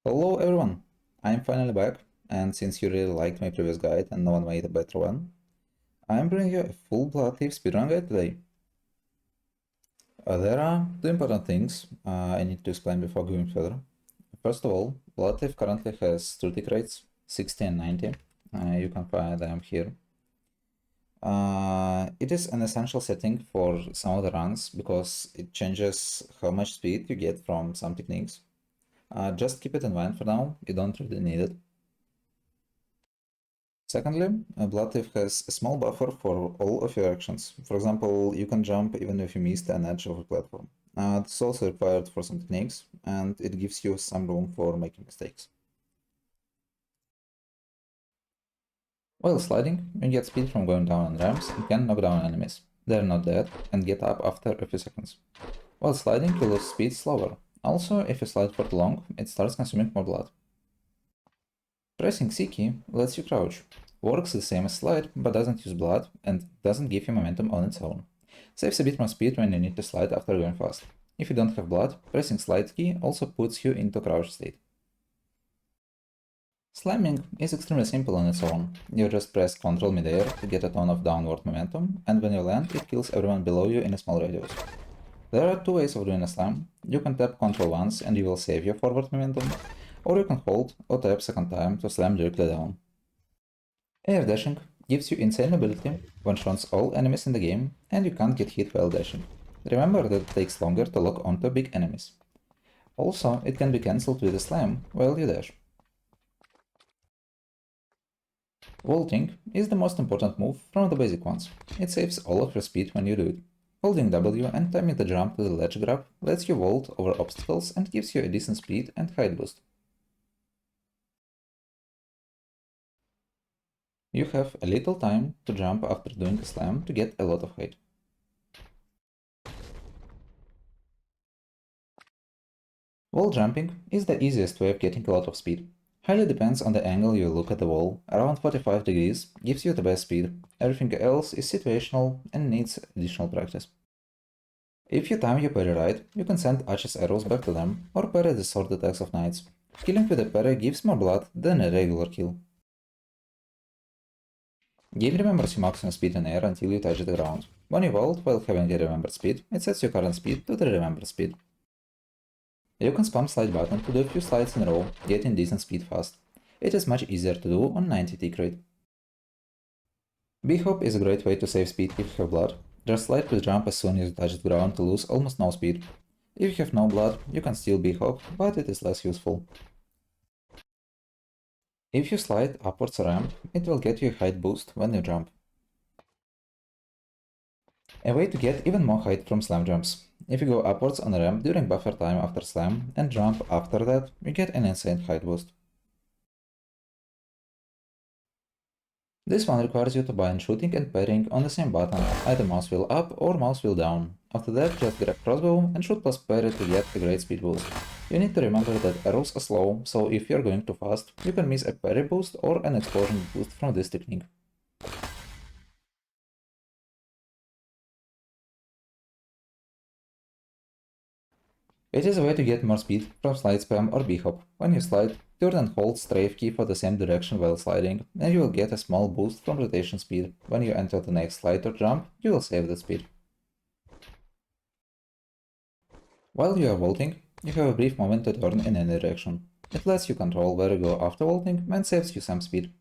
Hello everyone, I'm finally back, and since you really liked my previous guide and no one made a better one, I'm bringing you a full Bloodthief speedrun guide today. There are two important things I need to explain before going further. First of all, Bloodthief currently has 2 tick rates, 60 and 90. You can find them here. It is an essential setting for some of the runs because it changes how much speed you get from some techniques. Just keep it in mind for now, you don't really need it. Secondly, Bloodthief has a small buffer for all of your actions. For example, you can jump even if you missed an edge of a platform. This is also required for some techniques, and it gives you some room for making mistakes. While sliding, you get speed from going down on ramps and can knock down enemies. They're not dead, and get up after a few seconds. While sliding, you lose speed slower. Also, if you slide for too long, it starts consuming more blood. Pressing C key lets you crouch. Works the same as slide, but doesn't use blood and doesn't give you momentum on its own. Saves a bit more speed when you need to slide after going fast. If you don't have blood, pressing slide key also puts you into crouch state. Slamming is extremely simple on its own. You just press Ctrl mid-air to get a ton of downward momentum, and when you land, it kills everyone below you in a small radius. There are two ways of doing a slam. You can tap Ctrl once and you will save your forward momentum, or you can hold or tap second time to slam directly down. Air dashing gives you insane ability, one-shots all enemies in the game, and you can't get hit while dashing. Remember that it takes longer to lock onto big enemies. Also, it can be cancelled with a slam while you dash. Vaulting is the most important move from the basic ones. It saves all of your speed when you do it. Holding W and timing the jump to the ledge grab lets you vault over obstacles and gives you a decent speed and height boost. You have a little time to jump after doing a slam to get a lot of height. Wall jumping is the easiest way of getting a lot of speed. Highly depends on the angle you look at the wall. Around 45 degrees gives you the best speed. Everything else is situational and needs additional practice. If you time your parry right, you can send Archer's arrows back to them, or parry the sword attacks of knights. Killing with a parry gives more blood than a regular kill. Game remembers your maximum speed in air until you touch the ground. When you vault while having a remembered speed, it sets your current speed to the remembered speed. You can spam slide button to do a few slides in a row, getting decent speed fast. It is much easier to do on 90 tick rate. B-hop is a great way to save speed if you have blood. Just slide with jump as soon as you touch the ground to lose almost no speed. If you have no blood, you can still B-hop, but it is less useful. If you slide upwards a ramp, it will get you a height boost when you jump. A way to get even more height from slam jumps. If you go upwards on a ramp during buffer time after slam and jump after that, you get an insane height boost. This one requires you to bind shooting and parrying on the same button, either mouse wheel up or mouse wheel down. After that, just grab crossbow and shoot plus parry to get a great speed boost. You need to remember that arrows are slow, so if you're going too fast, you can miss a parry boost or an explosion boost from this technique. It is a way to get more speed from slide spam or b-hop. When you slide, turn and hold strafe key for the same direction while sliding, and you will get a small boost from rotation speed. When you enter the next slide or jump, you will save that speed. While you are vaulting, you have a brief moment to turn in any direction. It lets you control where you go after vaulting and saves you some speed.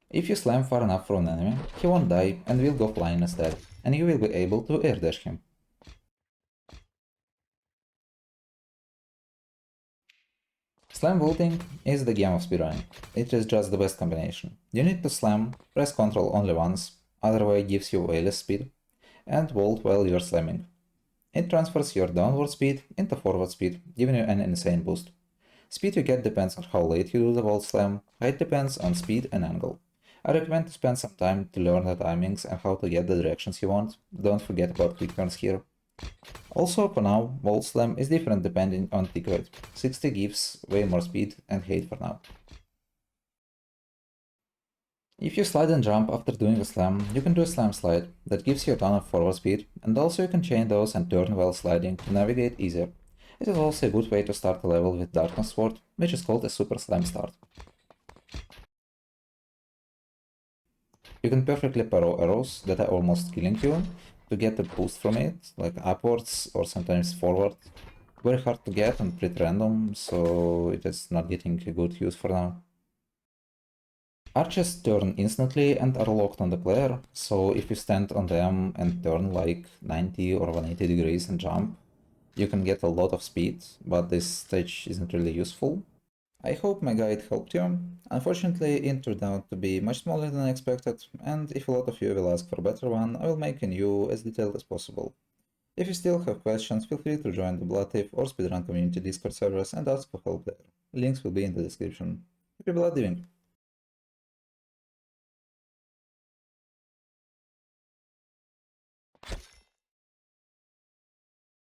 If you slam far enough from an enemy, he won't die and will go flying instead, and you will be able to air dash him. Slam vaulting is the game of speedrunning. It is just the best combination. You need to slam, press Ctrl only once, other way gives you way less speed, and vault while you're slamming. It transfers your downward speed into forward speed, giving you an insane boost. Speed you get depends on how late you do the vault slam, height depends on speed and angle. I recommend to spend some time to learn the timings and how to get the directions you want. Don't forget about quick turns here. Also, for now, vault slam is different depending on tick rate. 60 gives way more speed and height for now. If you slide and jump after doing a slam, you can do a slam slide that gives you a ton of forward speed, and also you can chain those and turn while sliding to navigate easier. It is also a good way to start a level with Darkness Sword, which is called a Super Slime Start. You can perfectly paro arrows that are almost killing you to get a boost from it, like upwards or sometimes forward. Very hard to get and pretty random, so it is not getting a good use for now. Arches turn instantly and are locked on the player, so if you stand on them and turn like 90 or 180 degrees and jump, you can get a lot of speed, but this stage isn't really useful. I hope my guide helped you. Unfortunately, it turned out to be much smaller than I expected, and if a lot of you will ask for a better one, I will make a new as detailed as possible. If you still have questions, feel free to join the Bloodthief or Speedrun community Discord servers and ask for help there. Links will be in the description. Happy blood diving!